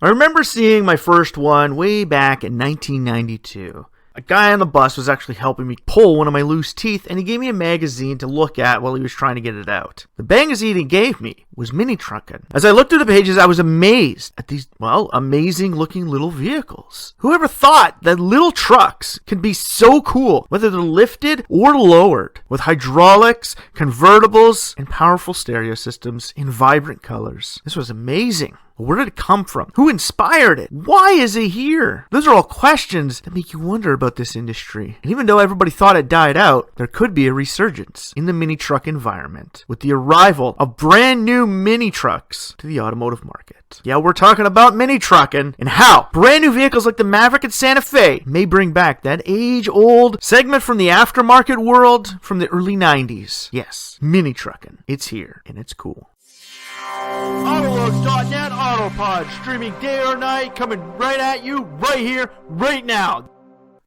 I remember seeing my first one way back in 1992. A guy on the bus was actually helping me pull one of my loose teeth, and he gave me a magazine to look at while he was trying to get it out. The magazine he gave me was Mini Truckin. As I looked through the pages, I was amazed at these, amazing looking little vehicles. Whoever thought that little trucks could be so cool, whether they're lifted or lowered, with hydraulics, convertibles, and powerful stereo systems in vibrant colors. This was amazing. Where did it come from? Who inspired it? Why is it here? Those are all questions that make you wonder about this industry. And even though everybody thought it died out, there could be a resurgence in the mini truck environment with the arrival of brand new mini trucks to the automotive market. Yeah, we're talking about mini trucking and how brand new vehicles like the Maverick and Santa Fe may bring back that age-old segment from the aftermarket world from the early 90s. Yes, mini trucking. It's here and it's cool. AutoLooks.net Autopod, streaming day or night, coming right at you, right here, right now.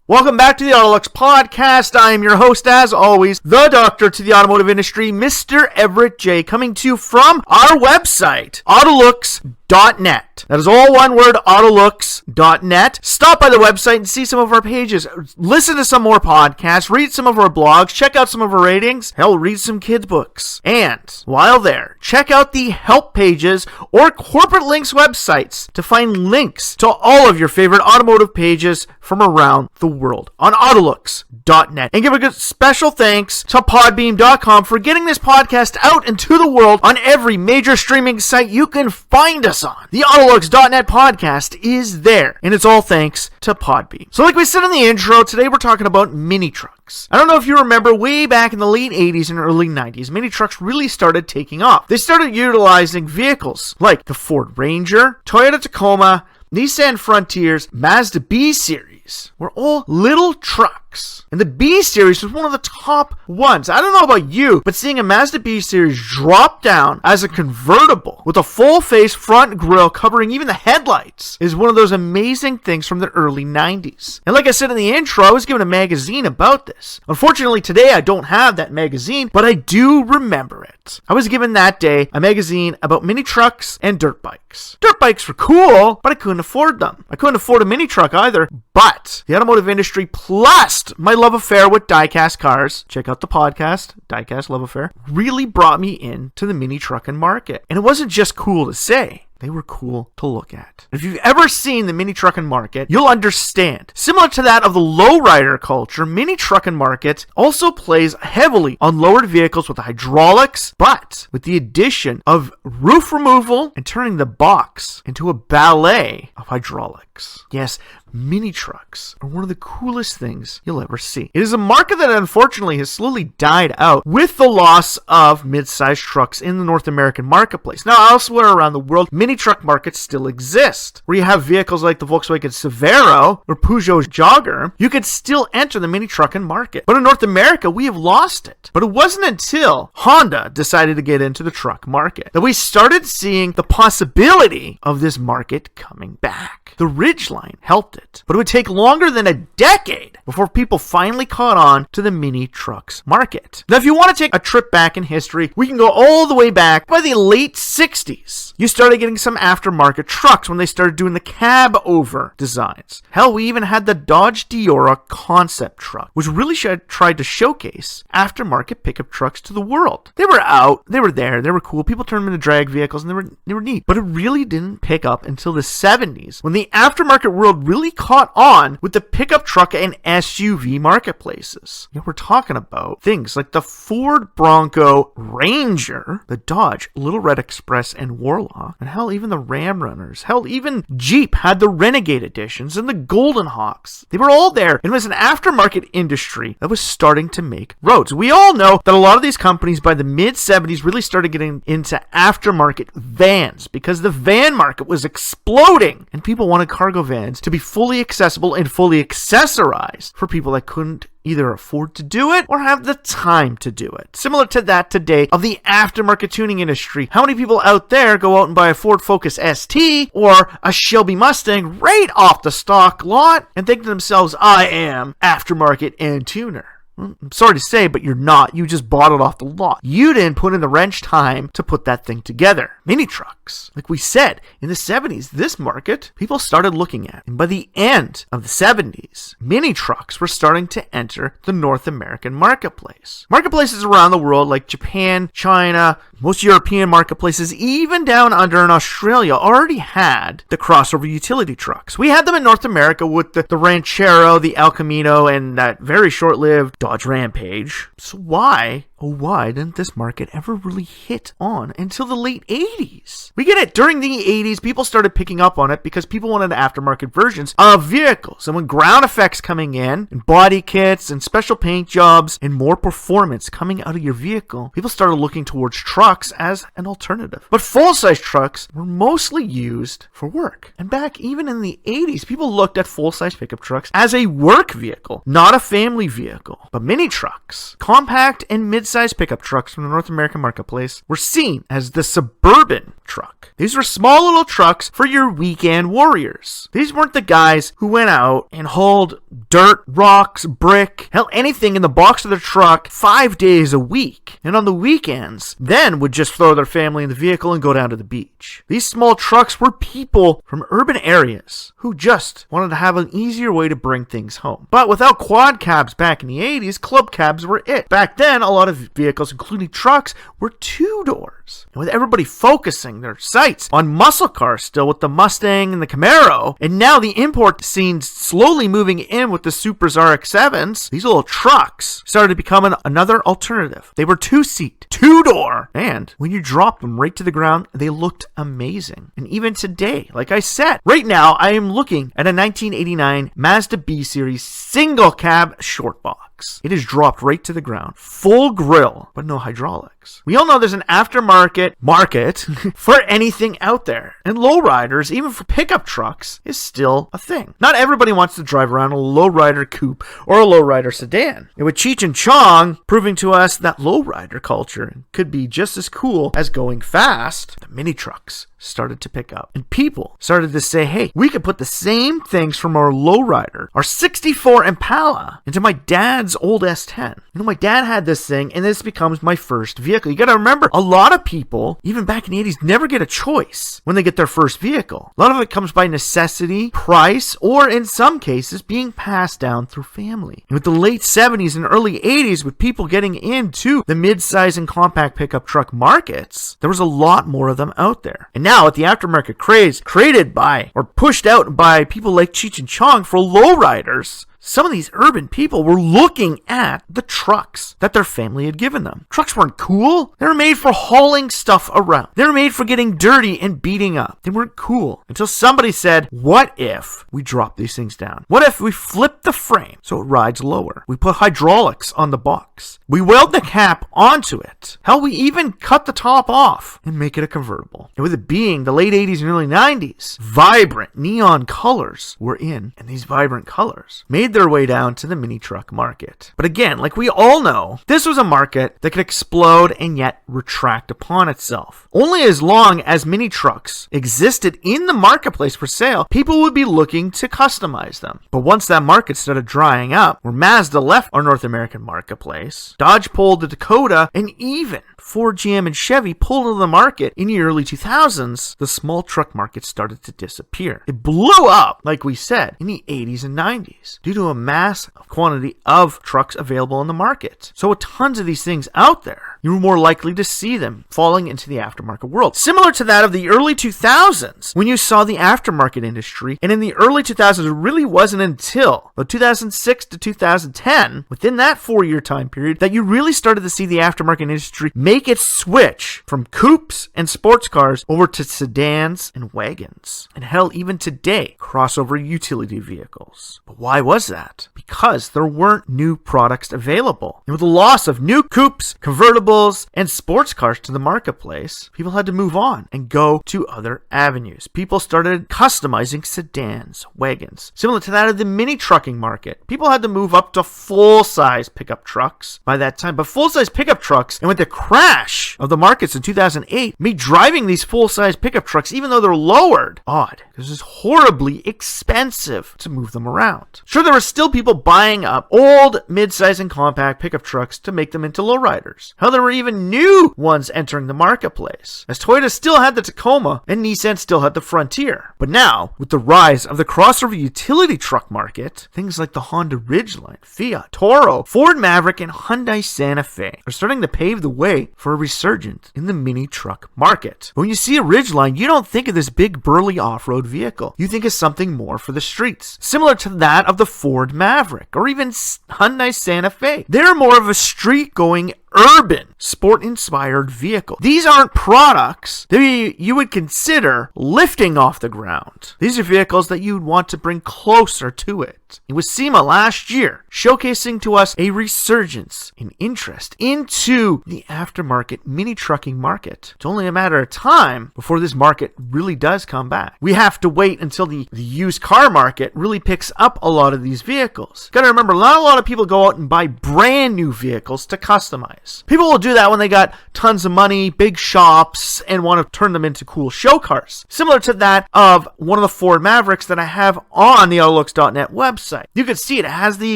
Welcome back to the AutoLooks podcast. I am your host, as always, the doctor to the automotive industry, Mr. Everett J, coming to you from our website, AutoLooks.net. That is all one word, AutoLooks.net. Stop by the website and see some of our pages. Listen to some more podcasts, read some of our blogs, check out some of our ratings, hell, read some kids' books. And while there, check out the help pages or corporate links websites to find links to all of your favorite automotive pages from around the world on AutoLooks.net. And give a good special thanks to Podbeam.com for getting this podcast out into the world on every major streaming site you can find us on. The AutoLooks.net podcast is there, and it's all thanks to Podbeam. So like we said in the intro, today we're talking about mini trucks. I don't know if you remember, way back in the late 80s and early 90s, mini trucks really started taking off. They started utilizing vehicles like the Ford Ranger, Toyota Tacoma, Nissan Frontiers, Mazda B-Series were all little trucks. And the B-Series was one of the top ones. I don't know about you, but seeing a Mazda B-Series drop down as a convertible with a full-face front grille covering even the headlights is one of those amazing things from the early 90s. And like I said in the intro, I was given a magazine about this. Unfortunately, today I don't have that magazine, but I do remember it. I was given that day a magazine about mini trucks and dirt bikes. Dirt bikes were cool, but I couldn't afford them. I couldn't afford a mini truck either, but the automotive industry, plus my love affair with diecast cars, check out the podcast, Diecast Love Affair, really brought me into the mini truckin market. And it wasn't just cool to say. They were cool to look at. If you've ever seen the Mini Truckin Market, you'll understand. Similar to that of the lowrider culture, Mini Truckin Market also plays heavily on lowered vehicles with hydraulics, but with the addition of roof removal and turning the box into a ballet of hydraulics. Yes, mini trucks are one of the coolest things you'll ever see. It is a market that unfortunately has slowly died out with the loss of mid-sized trucks in the North American marketplace. Now, elsewhere around the world, mini truck markets still exist, where you have vehicles like the Volkswagen Severo or Peugeot Jogger. You could still enter the mini trucking market. But in North America, we have lost it. But it wasn't until Honda decided to get into the truck market that we started seeing the possibility of this market coming back. The Ridgeline helped it, but it would take longer than a decade before people finally caught on to the mini trucks market. Now, if you want to take a trip back in history, we can go all the way back by the late 60s. You started getting some aftermarket trucks when they started doing the cab over designs. Hell, we even had the Dodge Diora concept truck, which really tried to showcase aftermarket pickup trucks to the world. They were out, they were there, they were cool. People turned them into drag vehicles, and they were neat. But it really didn't pick up until the 70s, when the aftermarket world really caught on with the pickup truck and SUV marketplaces. You know, we're talking about things like the Ford Bronco Ranger, the Dodge Little Red Express and Warlock, and hell, even the Ram Runners. Hell, even Jeep had the Renegade editions and the Golden Hawks. They were all there, and it was an aftermarket industry that was starting to make roads. We all know that a lot of these companies by the mid-70s really started getting into aftermarket vans because the van market was exploding, and people wanted cargo vans to be fully accessible and fully accessorized for people that couldn't either afford to do it or have the time to do it. Similar to that today of the aftermarket tuning industry. How many people out there go out and buy a Ford Focus ST or a Shelby Mustang right off the stock lot and think to themselves, I am aftermarket and tuner? Well, I'm sorry to say, but you're not. You just bought it off the lot. You didn't put in the wrench time to put that thing together. Mini trucks. Like we said, in the 70s, this market people started looking at. And by the end of the 70s, mini trucks were starting to enter the North American marketplace. Marketplaces around the world like Japan, China, most European marketplaces, even down under in Australia, already had the crossover utility trucks. We had them in North America with the Ranchero, the El Camino, and that very short-lived Dodge Rampage. So why didn't this market ever really hit on until the late 80s? We get it. During the 80s, people started picking up on it because people wanted aftermarket versions of vehicles. And when ground effects coming in, and body kits, and special paint jobs, and more performance coming out of your vehicle, people started looking towards trucks as an alternative. But full-size trucks were mostly used for work. And back even in the 80s, people looked at full-size pickup trucks as a work vehicle, not a family vehicle. But mini trucks, compact and mid-size pickup trucks from the North American marketplace, were seen as the suburban truck. These were small little trucks for your weekend warriors. These weren't the guys who went out and hauled dirt, rocks, brick, hell, anything in the box of their truck 5 days a week. And on the weekends, then would just throw their family in the vehicle and go down to the beach. These small trucks were people from urban areas who just wanted to have an easier way to bring things home. But without quad cabs back in the 80s, club cabs were it. Back then, a lot of vehicles, including trucks, were 2 doors. And with everybody focusing their sights on muscle cars still with the Mustang and the Camaro, and now the import scene slowly moving in with the Supras RX-7s, these little trucks started to become another alternative. They were 2-seat, 2-door, and when you dropped them right to the ground, they looked amazing. And even today, like I said, right now I am looking at a 1989 Mazda B-Series single cab short box. It is dropped right to the ground. Full grill, but no hydraulics. We all know there's an aftermarket market for anything out there. And lowriders, even for pickup trucks, is still a thing. Not everybody wants to drive around a lowrider coupe or a lowrider sedan. And with Cheech and Chong proving to us that lowrider culture could be just as cool as going fast, the mini trucks started to pick up. And people started to say, hey, we could put the same things from our lowrider, our 64 Impala, into my dad's old S10. You know, my dad had this thing, and this becomes my first vehicle. You gotta remember, a lot of people, even back in the 80s, never get a choice when they get their first vehicle. A lot of it comes by necessity, price, or in some cases, being passed down through family. And with the late 70s and early 80s, with people getting into the mid-size and compact pickup truck markets, there was a lot more of them out there. And now, at the aftermarket craze created by or pushed out by people like Cheech and Chong for lowriders, some of these urban people were looking at the trucks that their family had given them. Trucks weren't cool. They were made for hauling stuff around. They were made for getting dirty and beating up. They weren't cool until somebody said, what if we drop these things down? What if we flip the frame so it rides lower? We put hydraulics on the box. We weld the cap onto it. Hell, we even cut the top off and make it a convertible. And with it being the late 80s and early 90s, vibrant neon colors were in, and these vibrant colors made their way down to the mini truck market. But again, like we all know, this was a market that could explode and yet retract upon itself. Only as long as mini trucks existed in the marketplace for sale, people would be looking to customize them. But once that market started drying up, where Mazda left our North American marketplace, Dodge pulled the Dakota, and even Ford, GM, and Chevy pulled into the market in the early 2000s, the small truck market started to disappear. It blew up, like we said, in the 80s and 90s due to a mass quantity of trucks available in the market. So with tons of these things out there, you were more likely to see them falling into the aftermarket world. Similar to that of the early 2000s, when you saw the aftermarket industry, and in the early 2000s, it really wasn't until 2006 to 2010, within that 4-year time period, that you really started to see the aftermarket industry make its switch from coupes and sports cars over to sedans and wagons. And hell, even today, crossover utility vehicles. But why was that? Because there weren't new products available. And with the loss of new coupes, convertibles, convertibles and sports cars to the marketplace, people had to move on and go to other avenues. People started customizing sedans, wagons, similar to that of the mini trucking market. People had to move up to full-size pickup trucks by that time. But full-size pickup trucks, and with the crash of the markets in 2008, made driving these full-size pickup trucks, even though they're lowered, odd, because it's horribly expensive to move them around. Sure, there were still people buying up old, mid-size, and compact pickup trucks to make them into lowriders. Hell, there were even new ones entering the marketplace, as Toyota still had the Tacoma and Nissan still had the Frontier. But now, with the rise of the crossover utility truck market, things like the Honda Ridgeline, Fiat, Toro, Ford Maverick, and Hyundai Santa Fe are starting to pave the way for a resurgence in the mini truck market. When you see a Ridgeline, you don't think of this big burly off-road vehicle. You think of something more for the streets, similar to that of the Ford Maverick or even Hyundai Santa Fe. They're more of a street-going urban, sport-inspired vehicle. These aren't products that you would consider lifting off the ground. These are vehicles that you'd want to bring closer to it. It was SEMA last year showcasing to us a resurgence in interest into the aftermarket mini trucking market. It's only a matter of time before this market really does come back. We have to wait until the used car market really picks up a lot of these vehicles. Gotta remember, not a lot of people go out and buy brand new vehicles to customize. People will do that when they got tons of money, big shops, and want to turn them into cool show cars. Similar to that of one of the Ford Mavericks that I have on the AutoLooks.net website. You can see it has the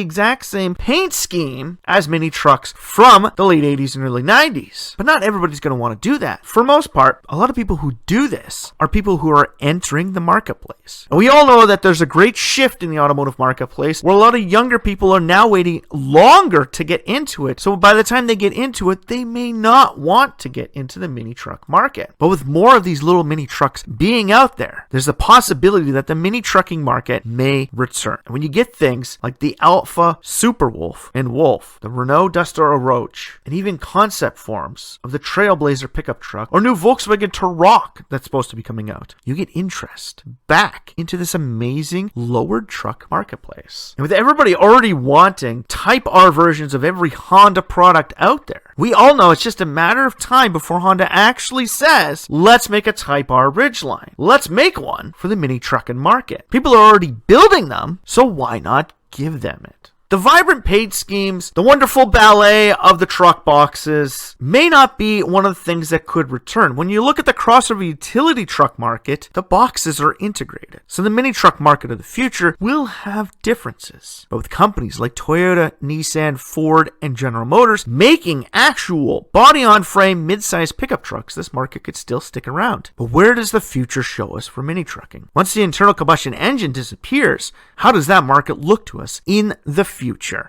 exact same paint scheme as mini trucks from the late 80s and early 90s. But not everybody's going to want to do that. For most part, a lot of people who do this are people who are entering the marketplace. And we all know that there's a great shift in the automotive marketplace where a lot of younger people are now waiting longer to get into it. So by the time they get into it, they may not want to get into the mini truck market. But with more of these little mini trucks being out there, there's a possibility that the mini trucking market may return. And when you get things like the Alpha Superwolf and Wolf, the Renault Duster Oroch, and even concept forms of the Trailblazer pickup truck or new Volkswagen Touareg that's supposed to be coming out, you get interest back into this amazing lowered truck marketplace. And with everybody already wanting Type R versions of every Honda product out there, we all know it's just a matter of time before Honda actually says, let's make a Type R Ridgeline. Let's make one for the mini trucking market. People are already building them, so why not give them it? The vibrant paint schemes, the wonderful ballet of the truck boxes may not be one of the things that could return. When you look at the crossover utility truck market, the boxes are integrated. So the mini truck market of the future will have differences. But with companies like Toyota, Nissan, Ford, and General Motors making actual body-on-frame mid-size pickup trucks, this market could still stick around. But where does the future show us for mini trucking? Once the internal combustion engine disappears, how does that market look to us in the future?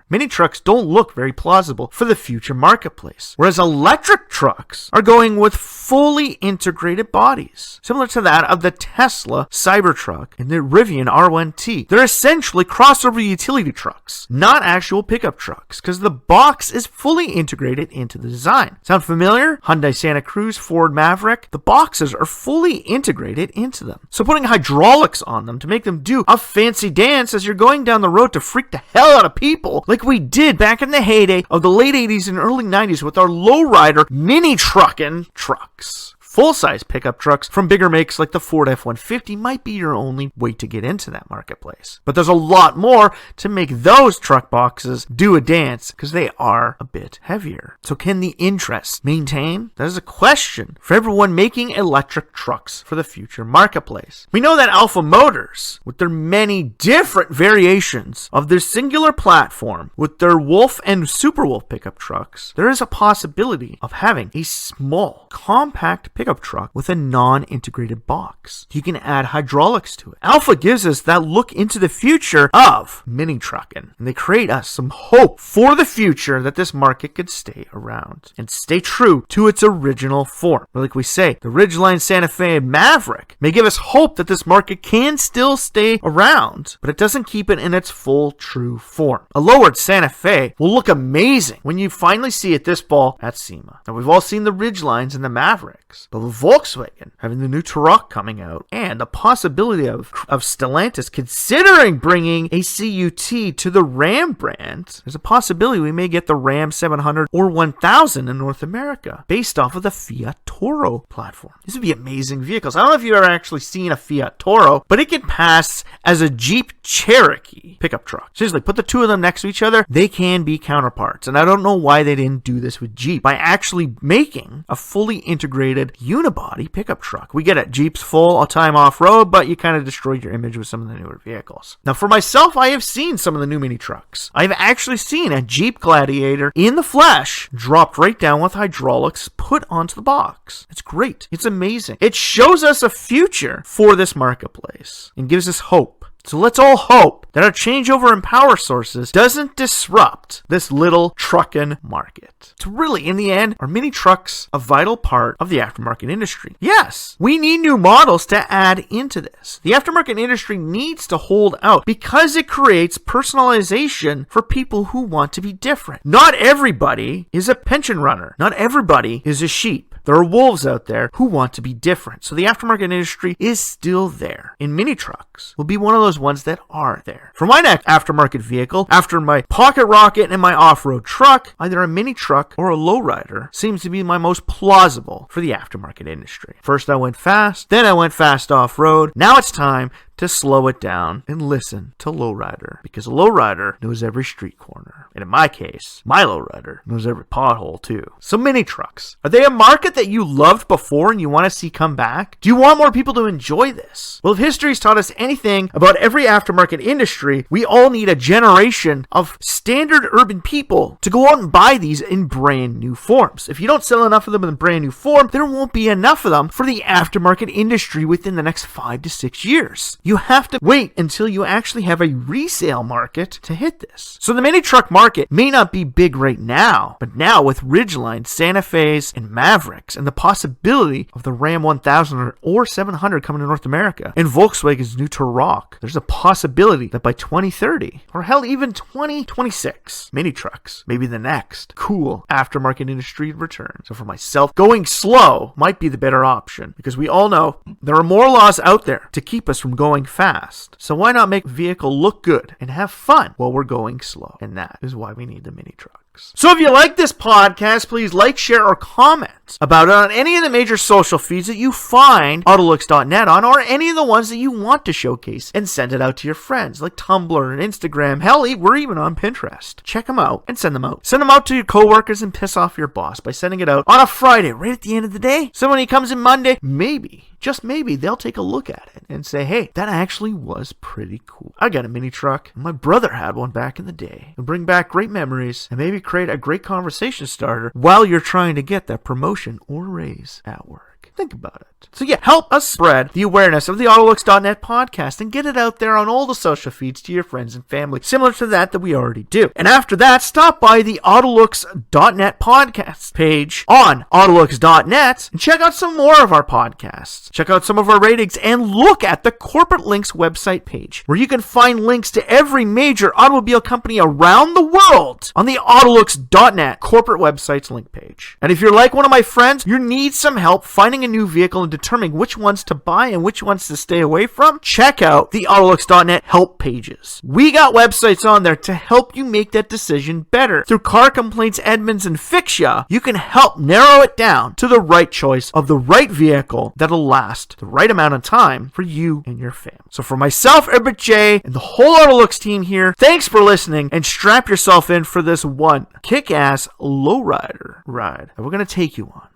Mini trucks don't look very plausible for the future marketplace, whereas electric trucks are going with fully integrated bodies, similar to that of the Tesla Cybertruck and the Rivian R1T. They're essentially crossover utility trucks, not actual pickup trucks, because the box is fully integrated into the design. Sound familiar? Hyundai Santa Cruz, Ford Maverick, the boxes are fully integrated into them. So putting hydraulics on them to make them do a fancy dance as you're going down the road to freak the hell out of people, like we did back in the heyday of the late 80s and early 90s with our lowrider mini truckin' trucks. Full-size pickup trucks from bigger makes like the Ford F-150 might be your only way to get into that marketplace. But there's a lot more to make those truck boxes do a dance because they are a bit heavier. So can the interest maintain? That is a question for everyone making electric trucks for the future marketplace. We know that Alpha Motors, with their many different variations of their singular platform, with their Wolf and Superwolf pickup trucks, there is a possibility of having a small, compact pickup truck with a non-integrated box. You can add hydraulics to it. Alpha gives us that look into the future of mini trucking, and they create us some hope for the future that this market could stay around and stay true to its original form. But like we say, the Ridgeline, Santa Fe, and Maverick may give us hope that this market can still stay around, but it doesn't keep it in its full true form. A lowered Santa Fe will look amazing when you finally see it this fall at SEMA. Now we've all seen the Ridgelines and the Maverick. products. But with Volkswagen having the new Truck coming out and the possibility of Stellantis considering bringing a CUT to the Ram brand, there's a possibility we may get the Ram 700 or 1000 in North America based off of the Fiat Toro platform. These would be amazing vehicles. I don't know if you've ever actually seen a Fiat Toro, but it can pass as a Jeep Cherokee pickup truck. Seriously, put the two of them next to each other, they can be counterparts. And I don't know why they didn't do this with Jeep by actually making a fully integrated unibody pickup truck. We get it, Jeep's full all-time off-road, but you kind of destroyed your image with some of the newer vehicles. Now, for myself, I have seen some of the new Mini Trucks. I've actually seen a Jeep Gladiator in the flesh, dropped right down with hydraulics, put onto the box. It's great. It's amazing. It shows us a future for this marketplace and gives us hope. So let's all hope that our changeover in power sources doesn't disrupt this little truckin' market. So really, in the end, are mini trucks a vital part of the aftermarket industry? Yes, we need new models to add into this. The aftermarket industry needs to hold out because it creates personalization for people who want to be different. Not everybody is a pension runner. Not everybody is a sheep. There are wolves out there who want to be different. So the aftermarket industry is still there. And mini trucks will be one of those ones that are there. For my next aftermarket vehicle, after my pocket rocket and my off-road truck, either a mini truck or a lowrider seems to be my most plausible for the aftermarket industry. First I went fast, then I went fast off-road. Now it's time to slow it down and listen to lowrider, because a lowrider knows every street corner. And in my case, my lowrider knows every pothole too. So mini trucks, are they a market that you loved before and you want to see come back? Do you want more people to enjoy this? Well, if history's taught us anything about every aftermarket industry, we all need a generation of standard urban people to go out and buy these in brand new forms. If you don't sell enough of them in brand new form, there won't be enough of them for the aftermarket industry within the next 5 to 6 years. You have to wait until you actually have a resale market to hit this. So the mini truck market may not be big right now, but now with Ridgeline, Santa Fe's, and Mavericks, and the possibility of the Ram 1000 or 700 coming to North America, and Volkswagen's new Touareg, there's a possibility that by 2030, or hell, even 2026, mini trucks may be the next cool aftermarket industry return. So for myself, going slow might be the better option, because we all know there are more laws out there to keep us from going fast. So why not make a vehicle look good and have fun while we're going slow? And that is why we need the mini truck. So if you like this podcast, please like, share, or comment about it on any of the major social feeds that you find AutoLooks.net on, or any of the ones that you want to showcase, and send it out to your friends, like Tumblr and Instagram. Hell, we're even on Pinterest. Check them out and send them out. Send them out to your coworkers and piss off your boss by sending it out on a Friday, right at the end of the day. So when he comes in Monday, maybe, just maybe, they'll take a look at it and say, hey, that actually was pretty cool. I got a mini truck, and my brother had one back in the day. And bring back great memories, and maybe create a great conversation starter while you're trying to get that promotion or raise at work. Think about it. So yeah, help us spread the awareness of the AutoLooks.net podcast and get it out there on all the social feeds to your friends and family, similar to that we already do. And after that, stop by the AutoLooks.net podcast page on AutoLooks.net and check out some more of our podcasts. Check out some of our ratings and look at the Corporate Links website page, where you can find links to every major automobile company around the world on the AutoLooks.net corporate website's link page. And if you're like one of my friends, you need some help finding a new vehicle and determining which ones to buy and which ones to stay away from, check out the AutoLooks.net help pages. We got websites on there to help you make that decision better. Through Car Complaints, Edmunds, and Fixya, you can help narrow it down to the right choice of the right vehicle that'll last the right amount of time for you and your family. So for myself, Everett J, and the whole AutoLooks team here, thanks for listening, and strap yourself in for this one kick-ass lowrider ride that we're going to take you on.